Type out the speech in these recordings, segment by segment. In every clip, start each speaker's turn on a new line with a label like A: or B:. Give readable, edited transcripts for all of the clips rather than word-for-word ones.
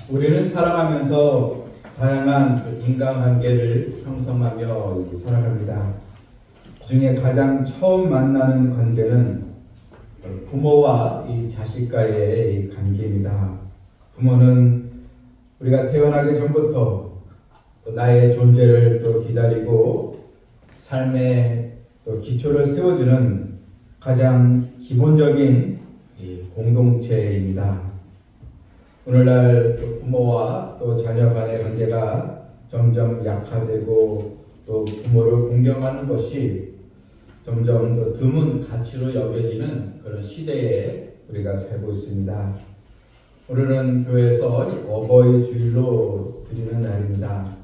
A: 우리는 살아가면서 다양한 인간관계를 형성하며 살아갑니다. 그중에 가장 처음 만나는 관계는 부모와 이 자식과의 관계입니다. 부모는 우리가 태어나기 전부터 또 나의 존재를 또 기다리고 삶의 또 기초를 세워주는 가장 기본적인 공동체입니다. 오늘날 또 부모와 또 자녀 간의 관계가 점점 약화되고 또 부모를 공경하는 것이 점점 더 드문 가치로 여겨지는 그런 시대에 우리가 살고 있습니다. 오늘은 교회에서 어버이 주일로 드리는 날입니다.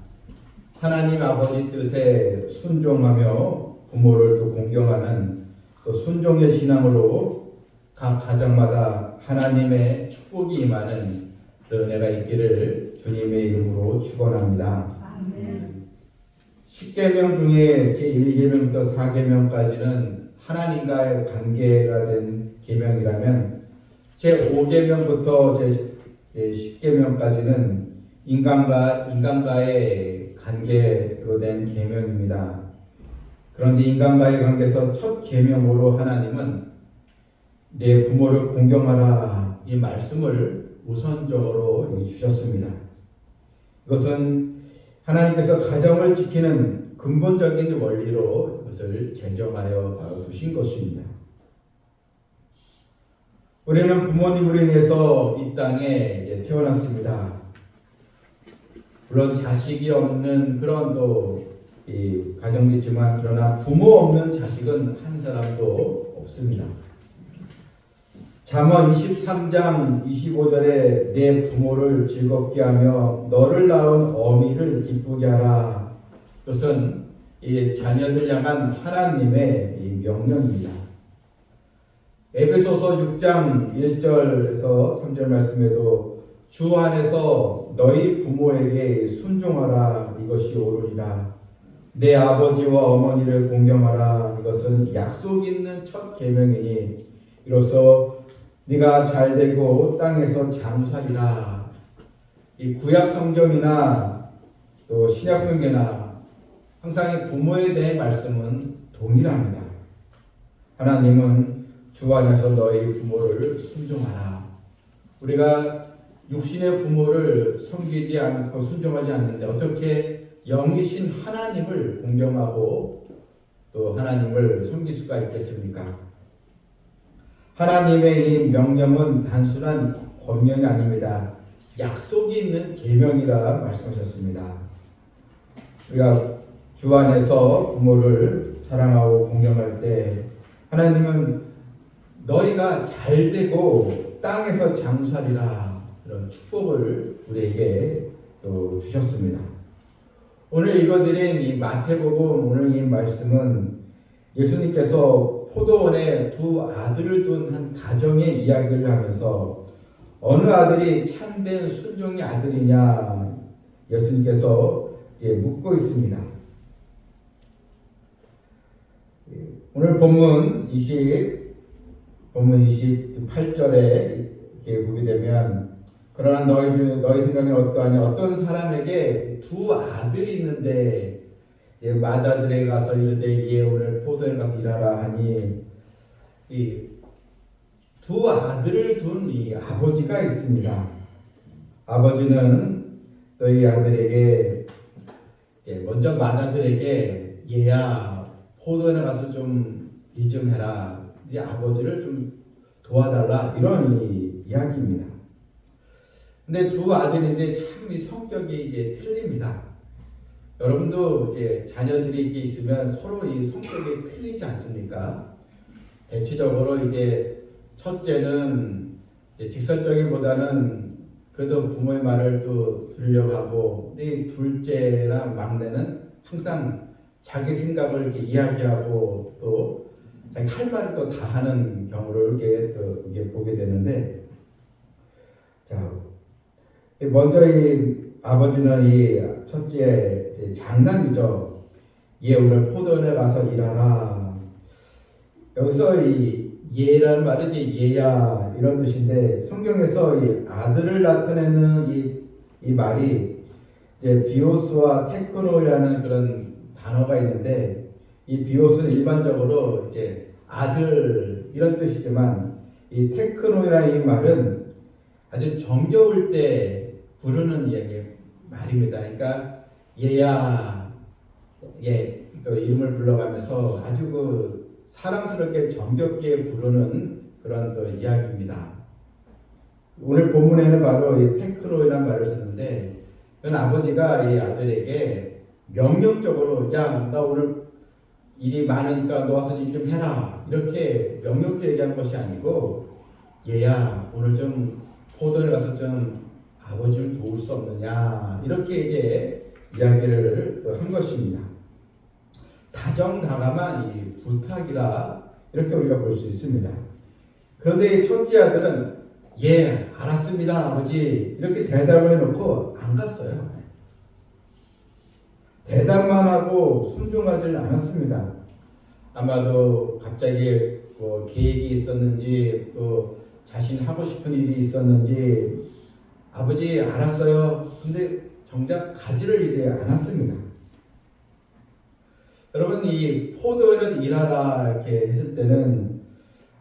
A: 하나님 아버지 뜻에 순종하며 부모를 또 공경하는 또 순종의 신앙으로 각 가정마다 하나님의 축복이 임하는 그런 은혜가 있기를 주님의 이름으로 축원합니다. 아멘. 10계명 중에 제1계명부터 4계명까지는 하나님과의 관계가 된 계명이라면 제5계명부터 제10계명까지는 인간과의 관계로 된 계명입니다. 그런데 인간과의 관계에서 첫 계명으로 하나님은 내 부모를 공경하라 이 말씀을 우선적으로 주셨습니다. 이것은 하나님께서 가정을 지키는 근본적인 원리로 이것을 제정하여 두신 것입니다. 우리는 부모님으로 인해서 이 땅에 태어났습니다. 물론 자식이 없는 그런 또 이 가정이지만 그러나 부모 없는 자식은 한 사람도 없습니다. 잠언 23장 25절에 내 부모를 즐겁게 하며 너를 낳은 어미를 기쁘게 하라. 그것은 이 자녀들 향한 하나님의 이 명령입니다. 에베소서 6장 1절에서 3절 말씀에도 주 안에서 너희 부모에게 순종하라 이것이 옳으리라. 내 아버지와 어머니를 공경하라 이것은 약속 있는 첫 계명이니 이로써 네가 잘되고 땅에서 장수하리라. 이 구약 성경이나 또 신약 성경이나 항상 이 부모에 대한 말씀은 동일합니다. 하나님은 주 안에서 너희 부모를 순종하라. 우리가 육신의 부모를 섬기지 않고 순종하지 않는데 어떻게 영이신 하나님을 공경하고 또 하나님을 섬길 수가 있겠습니까? 하나님의 이 명령은 단순한 권면이 아닙니다. 약속이 있는 계명이라 말씀하셨습니다. 우리가 주 안에서 부모를 사랑하고 공경할 때 하나님은 너희가 잘되고 땅에서 장수하리라 이런 축복을 우리에게 또 주셨습니다. 오늘 읽어드린 이 마태복음 오늘 이 말씀은 예수님께서 포도원에 두 아들을 둔 한 가정의 이야기를 하면서 어느 아들이 참된 순종의 아들이냐 예수님께서 묻고 있습니다. 오늘 본문 28절에 이렇게 보게 되면 그러나 너희 생각이 어떠하냐 어떤 사람에게 두 아들이 있는데 맏아들에 가서 이르되 오늘 포도에 가서 일하라 하니 이 두 아들을 둔 이 아버지가 있습니다. 아버지는 너희 아들에게 먼저 맏아들에게 얘야 포도에 가서 좀 일 좀 해라. 네 아버지를 좀 도와달라 이런 이야기입니다. 근데 두 아들인데 참 이 성격이 틀립니다. 여러분도 자녀들이 있으면 서로 이 성격이 틀리지 않습니까? 대체적으로 첫째는 직설적이보다는 그래도 부모의 말을 또 들으려고 하고, 근데 둘째나 막내는 항상 자기 생각을 이렇게 이야기하고 또 자기 할 말을 또 다 하는 경우를 이렇게 보게 되는데, 자, 먼저 이 아버지는 이 첫째 장남이죠. 얘 오늘 포도원에 가서 일하라. 여기서 이 얘라는 말은 얘야 이런 뜻인데 성경에서 이 아들을 나타내는 이 이 말이 이제 비오스와 테크노이라는 그런 단어가 있는데 이 비오스는 일반적으로 이제 아들 이런 뜻이지만 이 테크노이라는 이 말은 아주 정겨울 때 부르는 말입니다. 그러니까 얘야, 얘 또 이름을 불러가면서 아주 그 사랑스럽게 정겹게 부르는 그런 또 이야기입니다. 오늘 본문에는 바로 이 테크노이라는 말을 썼는데 그건 아버지가 이 아들에게 명령적으로 야, 나 오늘 일이 많으니까 너 와서 일 좀 해라 이렇게 명령적으로 얘기한 것이 아니고 얘야 오늘 좀 포도에 가서 좀 아버지 좀 도울 수 없느냐 이렇게 이제 이야기를 한 것입니다. 다정다감한 이 부탁이라 이렇게 우리가 볼 수 있습니다. 그런데 이 첫째 아들은 예 알았습니다 아버지 이렇게 대답을 해놓고 안 갔어요. 대답만 하고 순종하지는 않았습니다. 아마도 갑자기 뭐 계획이 있었는지 또 자신 하고 싶은 일이 있었는지 아버지 알았어요. 근데 정작 가지를 이제 않았습니다. 여러분 이 포도원에서 일하라 이렇게 했을 때는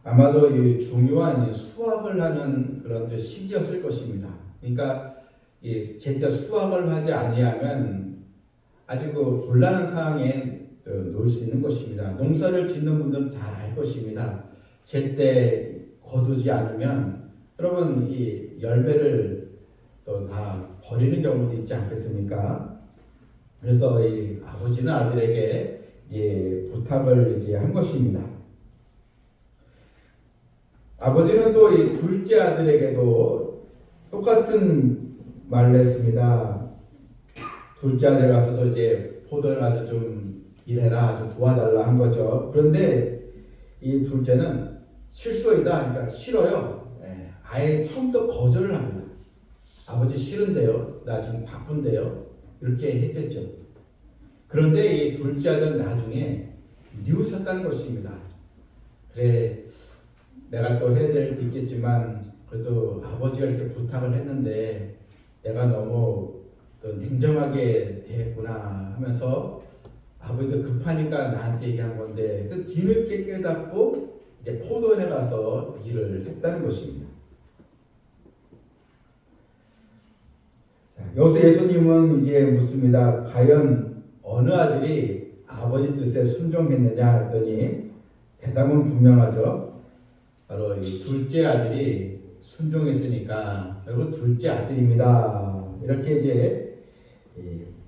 A: 아마도 이 중요한 수확을 하는 그런 시기였을 것입니다. 그러니까 제때 수확을 하지 아니하면 아주 그 곤란한 상황에 놓을 수 있는 것입니다. 농사를 짓는 분들은 잘 알 것입니다. 제때 거두지 않으면 여러분 이 열매를 또 다 버리는 경우도 있지 않겠습니까? 그래서 이 아버지는 아들에게 부탁을 이제 한 것입니다. 아버지는 또 이 둘째 아들에게도 똑같은 말을 했습니다. 둘째 아들 가서도 이제 포도를 가서 좀 일해라, 좀 도와달라 한 거죠. 그런데 이 둘째는 실소이다, 그러니까 싫어요. 아예 처음부터 거절을 합니다. 아버지 싫은데요, 나 지금 바쁜데요, 이렇게 했겠죠. 그런데 이 둘째 아들은 나중에 뉘우쳤다는 것입니다. 그래, 내가 또 해야 될 게 있겠지만 그래도 아버지가 이렇게 부탁을 했는데 내가 너무 또 냉정하게 대했구나 하면서 아버지도 급하니까 나한테 얘기한 건데 그 뒤늦게 깨닫고 이제 포도원에 가서 일을 했다는 것입니다. 자, 여기서 예수님은 이제 묻습니다. 과연 어느 아들이 아버지 뜻에 순종했느냐 했더니 대답은 분명하죠. 바로 이 둘째 아들이 순종했으니까 결국 둘째 아들입니다. 이렇게 이제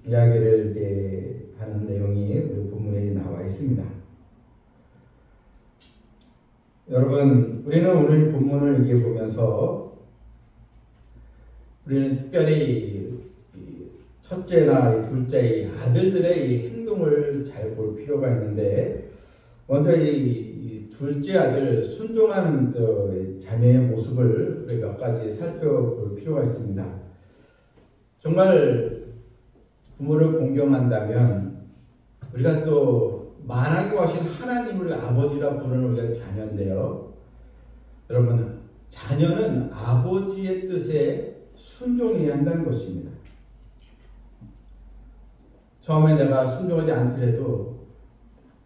A: 이야기를 이제 하는 내용이 우리 본문에 나와 있습니다. 여러분, 우리는 오늘 본문을 이렇게 보면서 우리는 특별히 첫째나 둘째 아들들의 이 행동을 잘 볼 필요가 있는데 먼저 이 둘째 아들 순종한 자녀의 모습을 우리 몇 가지 살펴볼 필요가 있습니다. 정말 부모를 공경한다면 우리가 또 만하게 하신 하나님을 아버지라 부르는 우리가 자녀인데요. 여러분, 자녀는 아버지의 뜻에 순종해야 한다는 것입니다. 처음에 내가 순종하지 않더라도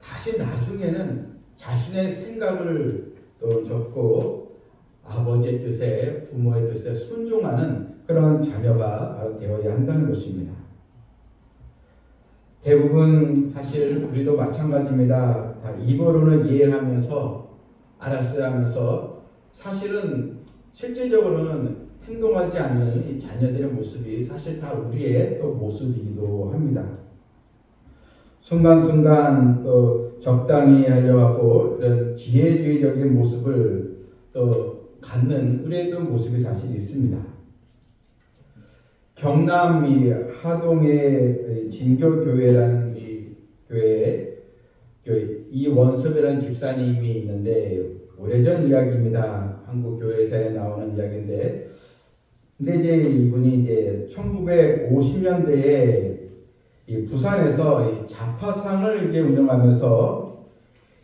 A: 다시 나중에는 자신의 생각을 또 적고 아버지의 뜻에 부모의 뜻에 순종하는 그런 자녀가 바로 되어야 한다는 것입니다. 대부분 사실 우리도 마찬가지입니다. 다 입으로는 이해하면서 알았어야 하면서 사실은 실제적으로는 행동하지 않는 이 자녀들의 모습이 사실 다 우리의 또 모습이기도 합니다. 순간순간 또 적당히 하려 하고 이런 지혜주의적인 모습을 또 갖는 우리의 모습이 사실 있습니다. 경남 이 하동의 진교교회라는 이 교회에 이원섭이라는 집사님이 있는데 오래전 이야기입니다. 한국 교회사에 나오는 이야기인데, 근데 이제 이분이 이제 1950년대에 이 부산에서 이 자파상을 이제 운영하면서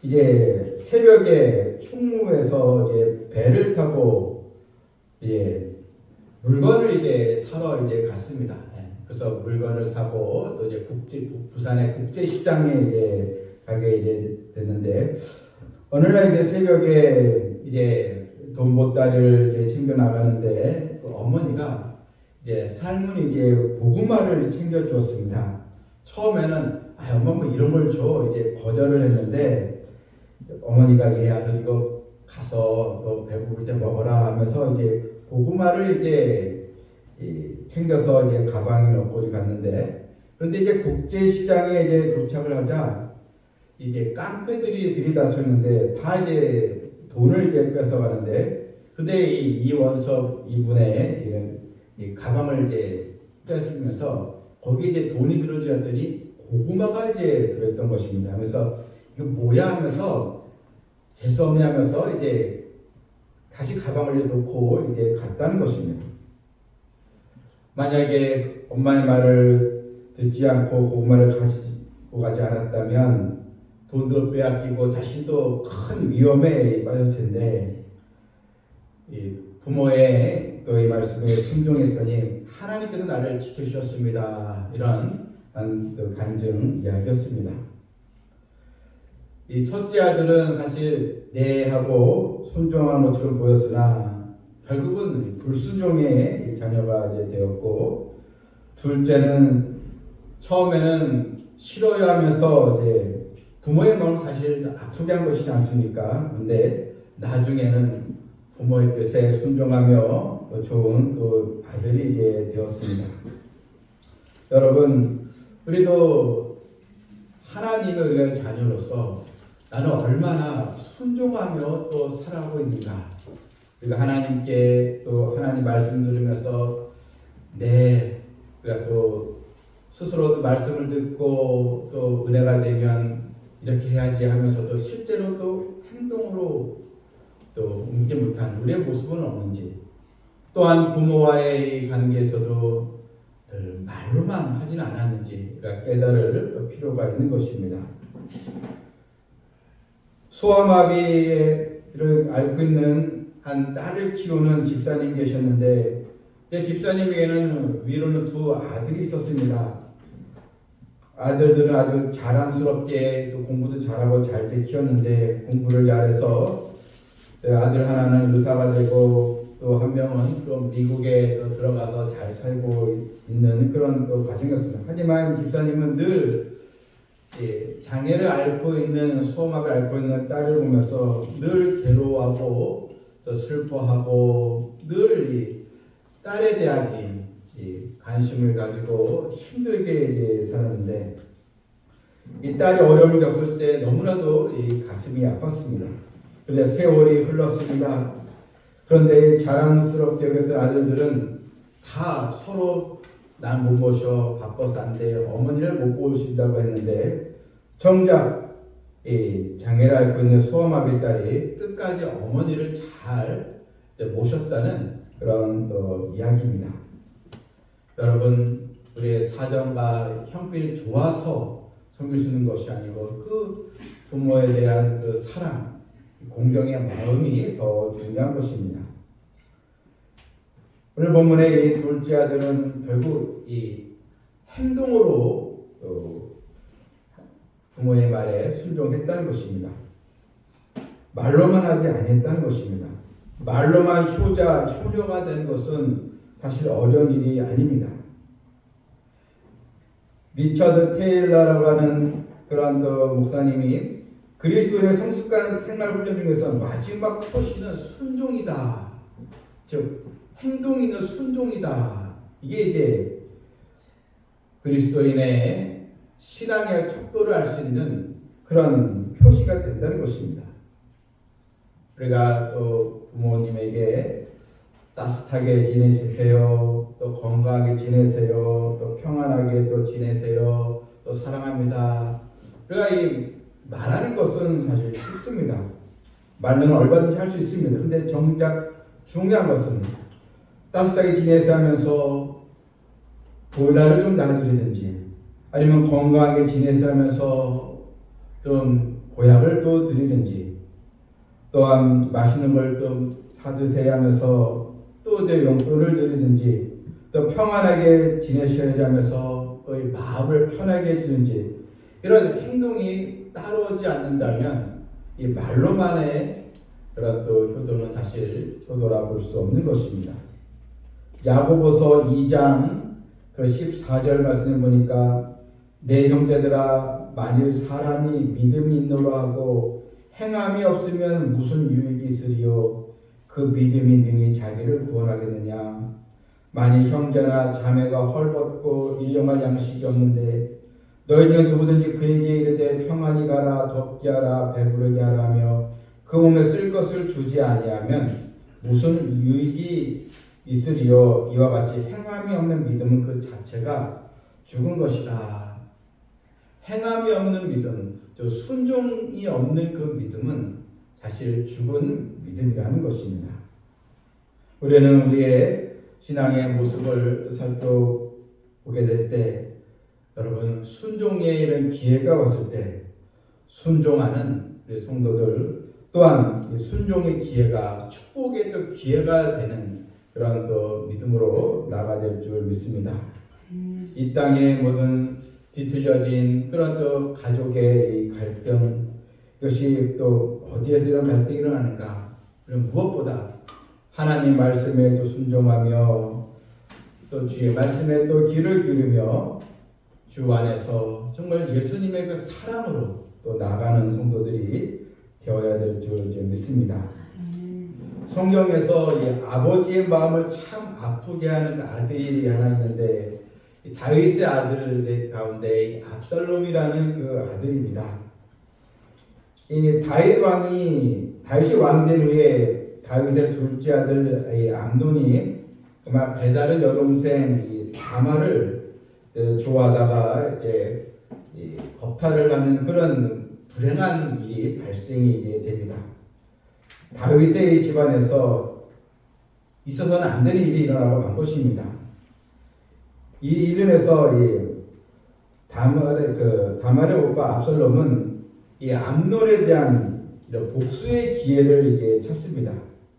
A: 이제 새벽에 충무에서 이제 배를 타고 이제 물건을 이제 사러 이제 갔습니다. 그래서 물건을 사고 또 이제 부산의 국제시장에 이제 가게 이제 됐는데 어느 날 이제 새벽에 이제 돈 보따리를 이제 챙겨 나가는데 그 어머니가 이제 삶은 이제 고구마를 챙겨 주었습니다. 처음에는 엄마 뭐 이런 걸 줘 이제 거절을 했는데 어머니가 얘 아들 이거 가서 너 배고플 때 먹어라 하면서 이제 고구마를 이제 챙겨서 이제 가방에 넣고 갔는데 그런데 이제 국제시장에 이제 도착을 하자 이제 깡패들이 들이닥쳤는데 다 이제 돈을 이제 뺏어가는데 근데 이원섭 이분의 이런 이 가방을 이제 뺏으면서 거기에 이제 돈이 들어들었더니 고구마가 이제 들어있던 것입니다. 그래서 이거 뭐야 하면서 재수없네 하면서 이제 다시 가방을 놓고 이제 갔다는 것입니다. 만약에 엄마의 말을 듣지 않고 고구마를 가지고 가지 않았다면 돈도 빼앗기고 자신도 큰 위험에 빠졌을 텐데 이 부모의 또 이 말씀에 순종했더니 하나님께서 나를 지켜주셨습니다. 이런 간증 이야기였습니다. 이 첫째 아들은 사실 내하고 순종한 것처럼 보였으나 결국은 불순종의 자녀가 이제 되었고 둘째는 처음에는 싫어야 하면서 이제 부모의 마음을 사실 아프게 한 것이지 않습니까? 근데 나중에는 부모의 뜻에 순종하며 또 좋은 또 아들이 이제 되었습니다. 여러분, 우리도 하나님의 의한 자녀로서 나는 얼마나 순종하며 또 살아가고 있는가? 우리가 하나님께 또 하나님 말씀 들으면서 우리가 또 스스로도 말씀을 듣고 또 은혜가 되면 이렇게 해야지 하면서도 실제로 또 행동으로 또 옮지 못한 우리의 모습은 없는지 또한 부모와의 관계에서도 늘 말로만 하지는 않았는지 우리가 깨달을 또 필요가 있는 것입니다. 소아마비를 앓고 있는 한 딸을 키우는 집사님 계셨는데 집사님에게는 위로는 두 아들이 있었습니다. 아들들은 아주 자랑스럽게 또 공부도 잘하고 잘 키웠는데 공부를 잘해서 아들 하나는 의사가 되고 또 한 명은 또 미국에 또 들어가서 잘 살고 있는 그런 또 가정이었습니다. 하지만 집사님은 늘 장애를 앓고 있는 소아마비를 앓고 있는 딸을 보면서 늘 괴로워하고 또 슬퍼하고 늘 이 딸에 대한 이 관심을 가지고 힘들게 이제 살았는데 이 딸이 어려움을 겪을 때 너무나도 이 가슴이 아팠습니다. 그런데 세월이 흘렀습니다. 그런데 자랑스럽게 여겼던 아들들은 다 서로 난 못 모셔 바빠서 안 돼 어머니를 못 보신다고 했는데 정작 이 장애를 앓고 있는 소아마비 딸이 끝까지 어머니를 잘 모셨다는 그런 이야기입니다. 여러분 우리의 사정과 형편이 좋아서 섬길 수 있는 것이 아니고 그 부모에 대한 그 사랑 공경의 마음이 더 중요한 것입니다. 오늘 본문의 이 둘째 아들은 결국 이 행동으로 부모의 말에 순종했다는 것입니다. 말로만 하지 않았다는 것입니다. 말로만 효녀가 되는 것은 사실 어려운 일이 아닙니다. 리처드 테일러라고 하는 그런 목사님이 그리스도인의 성숙한 생활 훈련 중에서 마지막 표시는 순종이다. 즉 행동이 있는 순종이다. 이게 이제 그리스도인의 신앙의 척도를 알 수 있는 그런 표시가 된다는 것입니다. 우리가 또 부모님에게 따뜻하게 지내세요. 또 건강하게 지내세요. 또 평안하게 또 지내세요. 또 사랑합니다. 우리가 이 말하는 것은 사실 쉽습니다. 말로는 얼마든지 할 수 있습니다. 그런데 정작 중요한 것은 따뜻하게 지내세요 하면서 보일러를 좀 놔드리든지 아니면 건강하게 지내세요 하면서 좀 보약을 또 드리든지 또한 맛있는 걸 좀 사드세요 하면서 또 또 내 용돈을 드리든지 또 평안하게 지내셔야지 하면서 또 이 마음을 편하게 해주는지 이런 행동이 따라오지 않는다면 이 말로만의 그런 또 효도는 사실 효도라 볼 수 없는 것입니다. 야고보서 2장 그 14절 말씀을 보니까 내 형제들아 만일 사람이 믿음이 있노라 하고 행함이 없으면 무슨 유익이 있으리요 그 믿음이 능히 자기를 구원하겠느냐 만일 형제나 자매가 헐벗고 일용할 양식이 없는데 너희 중에 누구든지 그에게 이르되 평안히 가라 덥게 하라 배부르게 하라 하며 그 몸에 쓸 것을 주지 아니하면 무슨 유익이 있으리요 이와 같이 행함이 없는 믿음은 그 자체가 죽은 것이라. 행함이 없는 믿음, 저 순종이 없는 그 믿음은 사실 죽은 믿음이라는 것입니다. 우리는 우리의 신앙의 모습을 살펴보게 될 때 여러분 순종의 이런 기회가 왔을 때 순종하는 우리 성도들 또한 순종의 기회가 축복의 또 기회가 되는 그런 또 믿음으로 나아가야 될 줄 믿습니다. 이 땅의 모든 뒤틀려진 그런 또 가족의 이 갈등 이것이 또 어디에서 이런 갈등이 일어나는가? 무엇보다 하나님 말씀에 또 순종하며 또 주의 말씀에 또 귀를 기울이며 주 안에서 정말 예수님의 그 사랑으로 또 나가는 성도들이 되어야 될 줄 믿습니다. 성경에서 이 아버지의 마음을 참 아프게 하는 그 아들이 하나 있는데 다윗의 아들 가운데 압살롬이라는 그 아들입니다. 이 다윗이 왕된 후에 다윗의 둘째 아들 암논이 아마 배다른 여동생 다말을 좋아하다가 이제 겁탈을 하는 그런 불행한 일이 발생이 이제 됩니다. 다윗의 집안에서 있어서는 안 되는 일이 일어나고 만 것입니다. 이 일로 인해서 다말의 오빠 압살롬은 이 암논에 대한 복수의 기회를 이제 찾습니다.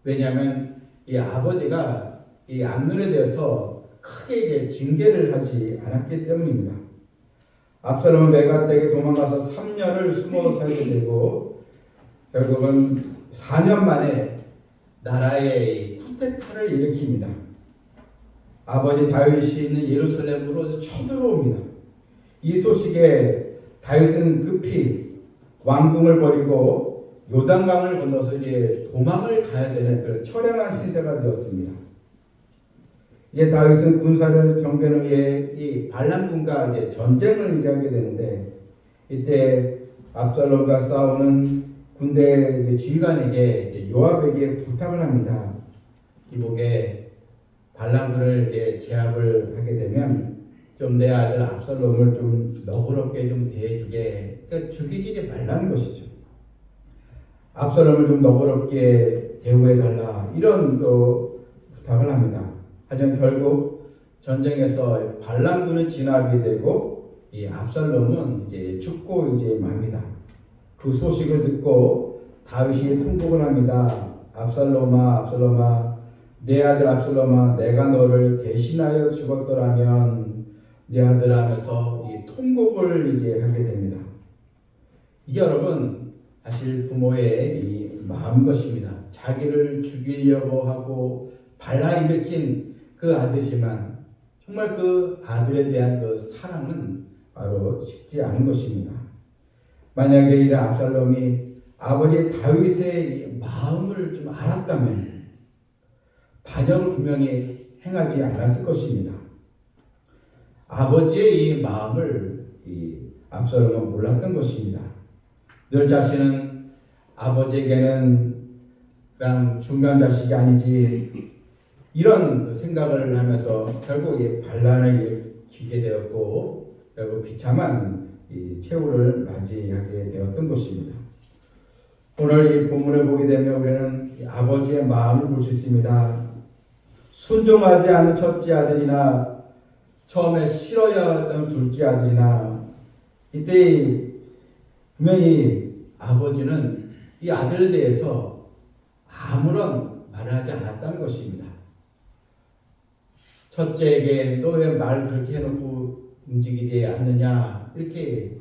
A: 왜냐하면 이 아버지가 이 암논에 대해서 크게 이제 징계를 하지 않았기 때문입니다. 압살롬은 메가댁에 도망가서 3년을 숨어 살게 되고 결국은 4년 만에 나라의 쿠데타를 일으킵니다. 아버지 다윗이 있는 예루살렘으로 쳐들어옵니다. 이 소식에 다윗은 급히 왕궁을 버리고 요단강을 건너서 이제 도망을 가야 되는 그런 처량한 신세가 되었습니다. 이제 다윗은 군사를 정변 후에 이 발람군과 이제 전쟁을 이제 하게 되는데 이때 압살롬과 싸우는 군대 지휘관에게 요압에게 부탁을 합니다. 이복에 발람군을 이제 제압을 하게 되면 좀 내 아들 압살롬을 좀 너그럽게 좀 대해주게, 그러니까 죽이지 말라는 것이죠. 압살롬을 좀 너그럽게 대우해달라 이런 또 부탁을 합니다. 하지만 결국 전쟁에서 발람군은 진압이 되고 이 압살롬은 이제 죽고 이제 맙니다. 그 소식을 듣고 다윗이 통곡을 합니다. 압살롬아, 압살롬아, 내 아들 압살롬아, 내가 너를 대신하여 죽었더라면 내 아들 하면서 이 통곡을 이제 하게 됩니다. 이게 여러분 사실 부모의 이 마음 것입니다. 자기를 죽이려고 하고 발라일으킨 그 아들이지만 정말 그 아들에 대한 그 사랑은 바로 쉽지 않은 것입니다. 만약에 이런 압살롬이 아버지 다윗의 마음을 좀 알았다면 반역을 분명히 행하지 않았을 것입니다. 아버지의 이 마음을 이 압살롬은 몰랐던 것입니다. 늘 자신은 아버지에게는 그냥 중요한 자식이 아니지 이런 생각을 하면서 결국 이 반란을 일으키게 되었고 결국 비참한 이 최후를 맞이하게 되었던 것입니다. 오늘 이 본문을 보게 되면 우리는 아버지의 마음을 볼 수 있습니다. 순종하지 않은 첫째 아들이나 처음에 싫어야 했던 둘째 아들이나 이때 분명히 아버지는 이 아들에 대해서 아무런 말을 하지 않았다는 것입니다. 첫째에게 너 왜 말 그렇게 해놓고 움직이지 않느냐 이렇게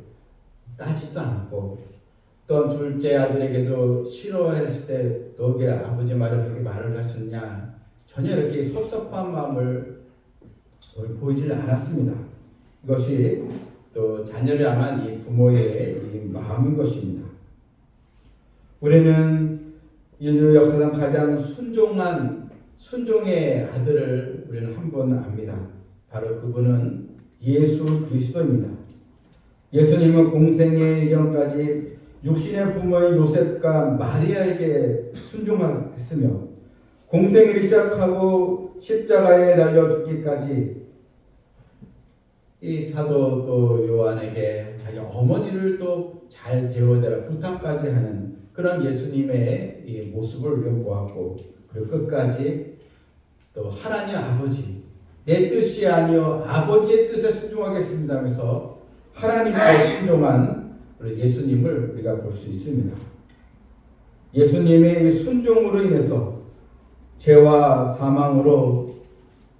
A: 따지도 않았고, 또 둘째 아들에게도 싫어했을 때 너 왜 아버지 말을 그렇게 말을 하셨냐, 전혀 이렇게 섭섭한 마음을 보이질 않았습니다. 이것이 또 자녀를 향한 이 부모의 이 마음인 것입니다. 우리는 인류 역사상 가장 순종의 아들을 우리는 한 분 압니다. 바로 그분은 예수 그리스도입니다. 예수님은 공생의 이전까지 육신의 부모인 요셉과 마리아에게 순종했으며, 공생을 시작하고 십자가에 달려 죽기까지 이 사도 또 요한에게 자기 어머니를 또 잘 대우해달라 부탁까지 하는 그런 예수님의 이 모습을 우리가 보았고, 그리고 끝까지 또 하나님 아버지, 내 뜻이 아니요 아버지의 뜻에 순종하겠습니다 하면서 하나님께 순종한 예수님을 우리가 볼 수 있습니다. 예수님의 순종으로 인해서 죄와 사망으로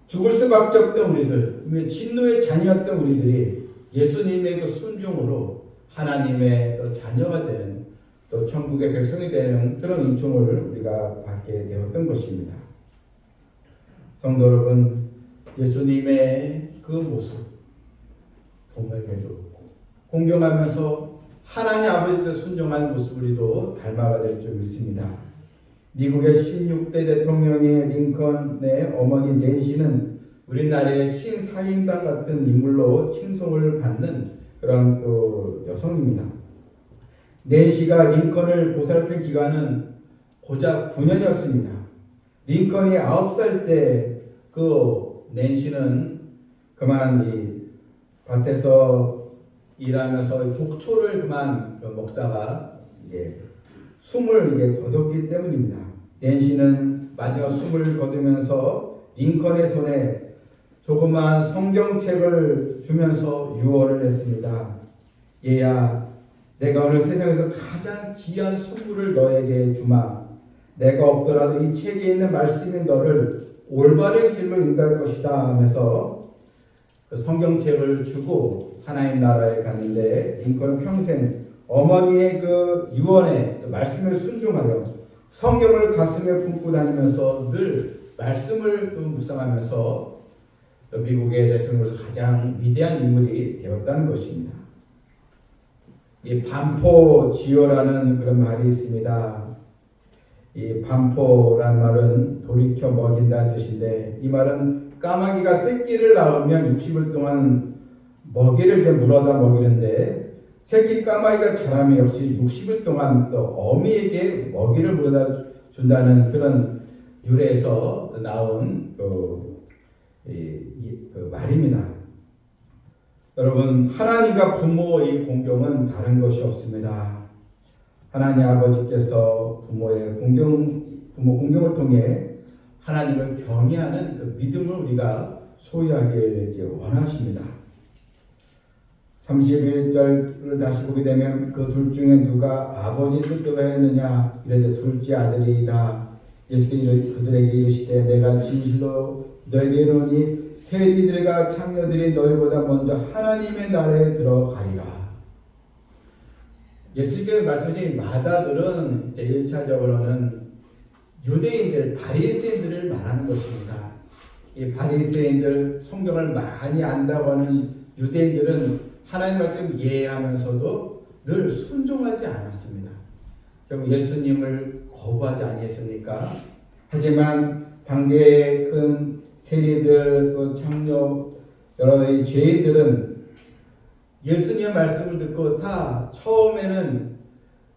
A: 죽을 수밖에 없던 우리들, 진노의 자녀였던 우리들이 예수님의 그 순종으로 하나님의 또 자녀가 되는, 또 천국의 백성이 되는 그런 은총을 우리가 받게 되었던 것입니다. 성도 여러분, 예수님의 그 모습 부모에게도 공경하면서 하나님 아버지께 순종한 모습을 우리도 닮아가 될 줄 믿습니다. 미국의 16대 대통령의 링컨의 어머니 낸시는 우리나라의 신사임당 같은 인물로 칭송을 받는 그런 또 여성입니다. 낸시가 링컨을 보살핀 기간은 고작 9년이었습니다. 링컨이 9살 때 그 낸시는 그만 이 밭에서 일하면서 독초를 그만 먹다가 숨을 거뒀기 때문입니다. 낸시는 마지막 숨을 거두면서 링컨의 손에 조그만 성경책을 주면서 유언을 했습니다. 얘야, 내가 오늘 세상에서 가장 귀한 선물을 너에게 주마. 내가 없더라도 이 책에 있는 말씀이 너를 올바른 길로 인도할 것이다 하면서 그 성경책을 주고 하나님 나라에 갔는데, 링컨은 평생 어머니의 그 유언에 그 말씀을 순종하여 성경을 가슴에 품고 다니면서 늘 말씀을 묵상하면서 미국의 대통령으로서 가장 위대한 인물이 되었다는 것입니다. 이 반포지효라는 그런 말이 있습니다. 이 반포란 말은 돌이켜 먹인다는 뜻인데, 이 말은 까마귀가 새끼를 낳으면 60일 동안 먹이를 물어다 먹이는데, 새끼 까마귀가 자라면 역시 60일 동안 또 어미에게 먹이를 물어다 준다는 그런 유래에서 나온 그 말입니다. 여러분, 하나님과 부모의 공경은 다른 것이 없습니다. 하나님 아버지께서 부모 공경을 통해 하나님을 경외하는 그 믿음을 우리가 소유하길 원하십니다. 31절을 다시 보게 되면 그 둘 중에 누가 아버지 뜻대로 했느냐 이랬는데 둘째 아들이다. 예수께서 그들에게 이르시되 내가 진실로 너에게 이르노니 세리들과 창녀들이 너희보다 먼저 하나님의 나라에 들어가리라. 예수님께서 말씀하신 마다들은 1차적으로는 유대인들, 바리새인들을 말하는 것입니다. 이 바리새인들, 성경을 많이 안다고 하는 유대인들은 하나님 말씀 이해하면서도 늘 순종하지 않았습니다. 결국 예수님을 거부하지 아니했습니까? 하지만 당대의 큰 세리들, 또 창녀, 여러 죄인들은 예수님의 말씀을 듣고 다 처음에는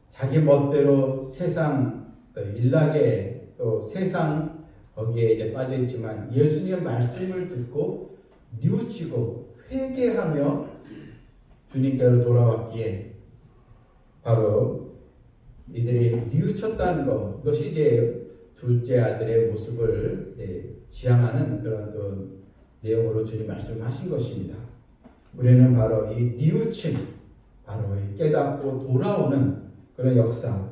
A: 자기 멋대로 세상 일나게 또 세상 거기에 이제 빠져 있지만, 예수님의 말씀을 듣고 뉘우치고 회개하며 주님께로 돌아왔기에 바로 이들이 뉘우쳤다는 것, 이것이 이제 둘째 아들의 모습을 지향하는 그런 또 내용으로 주님 말씀하신 것입니다. 우리는 바로 이 뉘우침, 바로 깨닫고 돌아오는 그런 역사,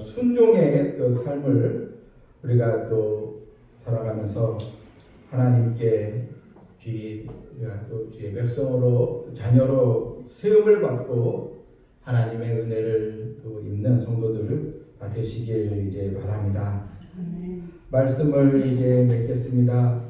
A: 순종의 또 삶을 우리가 또 살아가면서 하나님께 또 주의 백성으로 자녀로 세움을 받고 하나님의 은혜를 또 입는 성도들 다 되시길 이제 바랍니다. 말씀을 이제 맺겠습니다.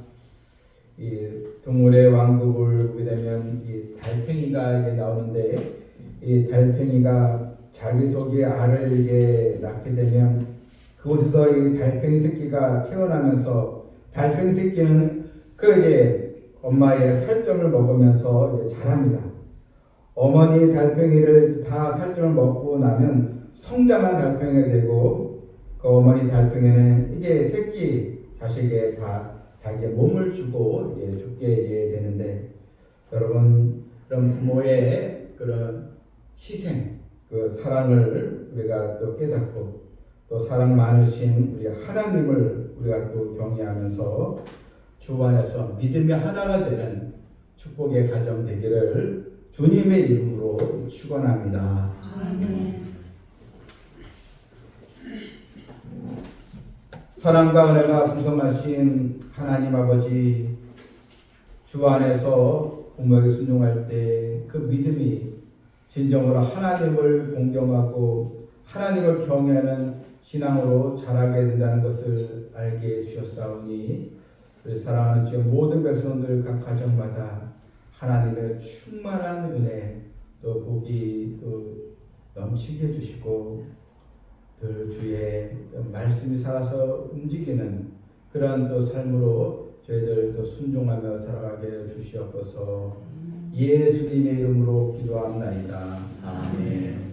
A: 이 동물의 왕국을 보게 되면 이 달팽이가 이제 나오는데, 이 달팽이가 자기 속에 알을 이제 낳게 되면 그곳에서 이 달팽이 새끼가 태어나면서 달팽이 새끼는 그 이제 엄마의 살점을 먹으면서 이제 자랍니다. 어머니 달팽이를 다 살점을 먹고 나면 성장한 달팽이가 되고, 그 어머니 달팽이는 이제 새끼 자식에 다 자기의 몸을 주고 이제 죽게 이제 되는데, 여러분 그런 부모의 그런 희생, 그 사랑을 우리가 또 깨닫고 또 사랑 많으신 우리 하나님을 우리가 또 경외하면서 주 안에서 믿음의 하나가 되는 축복의 가정 되기를 주님의 이름으로 축원합니다. 아멘. 사랑과 은혜가 풍성하신 하나님 아버지, 주 안에서 부모에게 순종할 때 그 믿음이 진정으로 하나님을 공경하고 하나님을 경외하는 신앙으로 자라게 된다는 것을 알게 해주셨사오니, 사랑하는 주의 모든 백성들 각 가정마다 하나님의 충만한 은혜 또 복이 또 넘치게 해주시고, 그 주의 말씀이 살아서 움직이는 그런 또 삶으로 저희들 또 순종하며 살아가게 주시옵소서. 예수님의 이름으로 기도합나이다. 아멘.